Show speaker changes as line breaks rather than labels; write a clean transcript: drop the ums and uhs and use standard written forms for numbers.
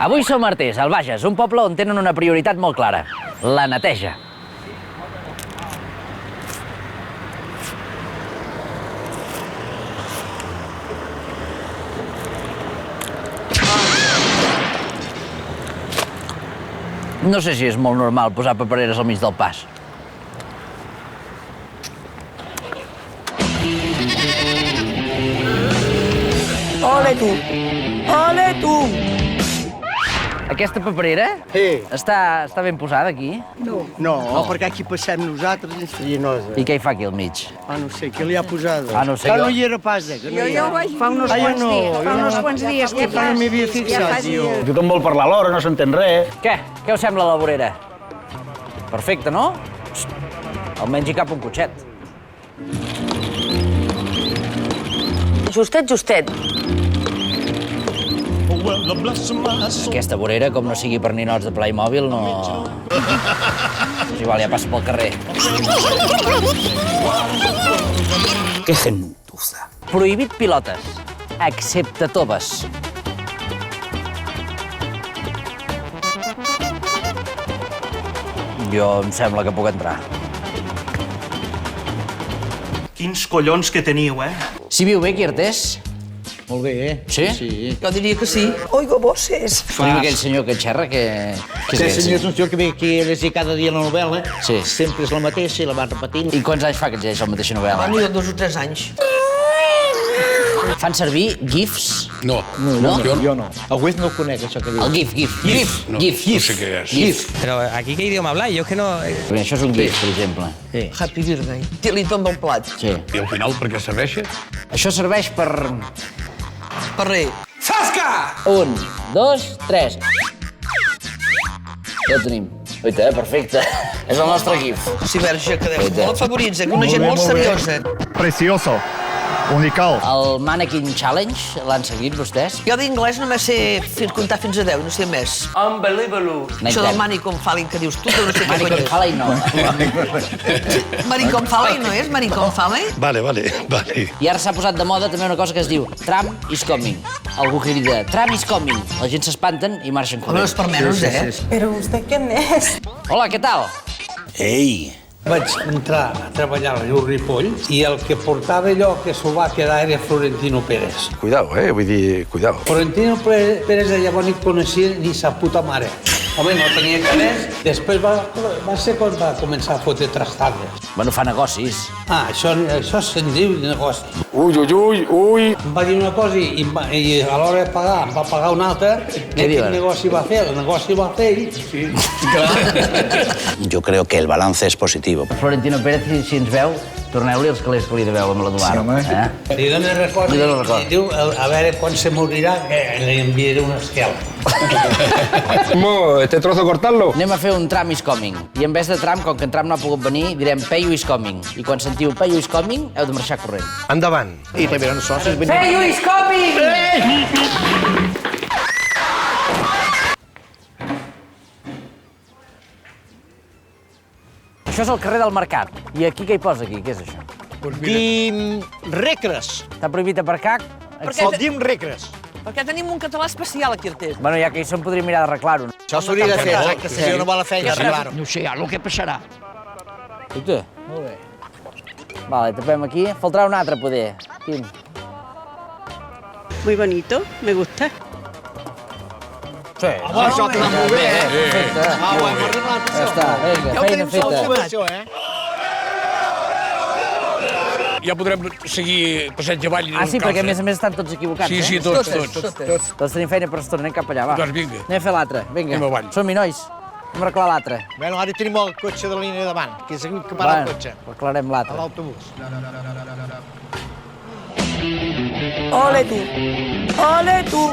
Avui som Artés, al Bages, un poble on tenen una prioritat molt clara, la neteja. No sé si és molt normal posar papereres al mig del pas.
Ole tu! Ole tu!
Aquesta paperera està ben posada aquí?
No, perquè aquí passem nosaltres i ens feia nosa.
I què hi fa aquí al mig?
No sé, què li ha posat?
No sé.
Que no hi era pas, que no hi
Jo
era.
ho vaig fa uns quants dies. Fa uns quants dies que
no m'hi havia fixat, jo.
Tothom vol parlar alhora, no s'entén res.
Què us sembla la vorera? Perfecte, no? Psst, almenys hi cap un cotxet.
Justet, justet.
Aquesta vorera, com no sigui per ninots de Playmobil, no... És igual, ja passa pel carrer.
Que gentuza.
Prohibit pilotes, excepte toves. Jo em sembla que puc entrar.
Quins collons que teniu,
Si viu bé aquí, Artés?
Molt bé,
Sí?
Sí.
Jo diria que sí.
Oigo voces.
Tenim aquell senyor que xerra, que és
Sí,
aquest?
senyor, és un senyor que ve aquí a llegir cada dia la novel·la.
Sí.
Sempre és la mateixa i la va repetint.
I quants anys fa que llegeix la mateixa novel·la?
Ni 2 o 3 anys.
Fan servir GIFs?
No,
No?
Jo no. El West no ho conec, això que diu.
El GIF.
no,
GIF.
no sé què és.
GIF.
Pero aquí qué idioma habláis, yo es que no...
Això és un GIF, per exemple.
Happy Birthday. Té-li tomba un plat.
Sí.
I al final per què serveix?
Això serveix per...
Per res.
1, 2, 3. Ja ho tenim. Oita, perfecte. És el nostre GIF.
Si verge que deu. Molt favoritza, que una gent molt seriosa.
Precioso, unical.
El Mannequin Challenge l'han seguit vostès?
Jo d'inglès només sé comptar fins a 10, no sé més.
Unbelievable.
Això del Manicom Falling que dius tu, que no sé què
Mannequin
cony
Falling no.
és. Manicom Falling no és? Manicom Falling?
Vale.
I ara s'ha posat de moda també una cosa que es diu Trump is coming. Algú crida Trump is coming. La gent s'espanten i marxen
Home, no és
corrents.
per menys,
Pero usted quién es?
Hola, què tal?
Ei!
Vaig entrar a treballar a Ripoll i el que portava allò que s'ho va quedar era Florentino Pérez.
Cuidao, vull dir, cuidao.
Florentino Pérez llavors ni coneixia ni sa puta mare. Home, no tenia calés. Després va ser quan va començar a fotre trastades.
Bueno, fa negocis.
Això se'n diu negoci.
Ui.
Em va dir una cosa i a l'hora de pagar em va pagar una altra.
Què diu ara?
Quin negoci va fer? El negoci va fer ell. Sí.
Yo creo que el balance es positivo.
Florentino Pérez, si ens veu, torneu-li els calés que li deveu amb l'Eduard.
Sí, home.
Li dona record
Li dona record.
i diu a veure quan se morirà que li enviaré una esquela.
¿Este trozo cortarlo?
Anem a fer un Trump is coming. I en vez de Trump, com que en Trump no ha pogut venir, direm Peyu is coming. I quan sentiu Peyu is coming, heu de marxar corrent.
Endavant.
I també eren socis.
Peyu is coming! Això és el carrer del Mercat. I aquí què hi posa aquí? Què és això?
Dimrecres.
Està prohibit aparcar?
Perquè
El dimrecres.
Perquè tenim un català especial aquí, Artés.
Bueno, ja que hi som, podríem mirar d'arreglar-ho.
Això s'hauria de fer, exacte, si no va la feina, arreglar-ho.
No sé, algo que pasará.
Escolta. Molt bé. Vale, tapem aquí. Faltarà un altre, poder. Quin?
Muy bonito, me gusta.
Sí.
Això t'ha molt bé,
Perfecte.
ho hem arribat.
Ja està, vinga, feina feta.
Això,
Ja podrem seguir passeig avall.
Sí, perquè a més estan tots equivocats,
Sí, tots.
Tots tenim feina per estona, anem cap allà, va.
Doncs vinga.
Anem a fer l'altre, vinga.
Anem avall.
Som-hi, nois. Anem a arreglar l'altre.
Bueno, ara tenim el cotxe de la línia davant, que és que para el cotxe,
arreglarem
a
l'altre.
l'autobús.
Ole tu! Ole tu!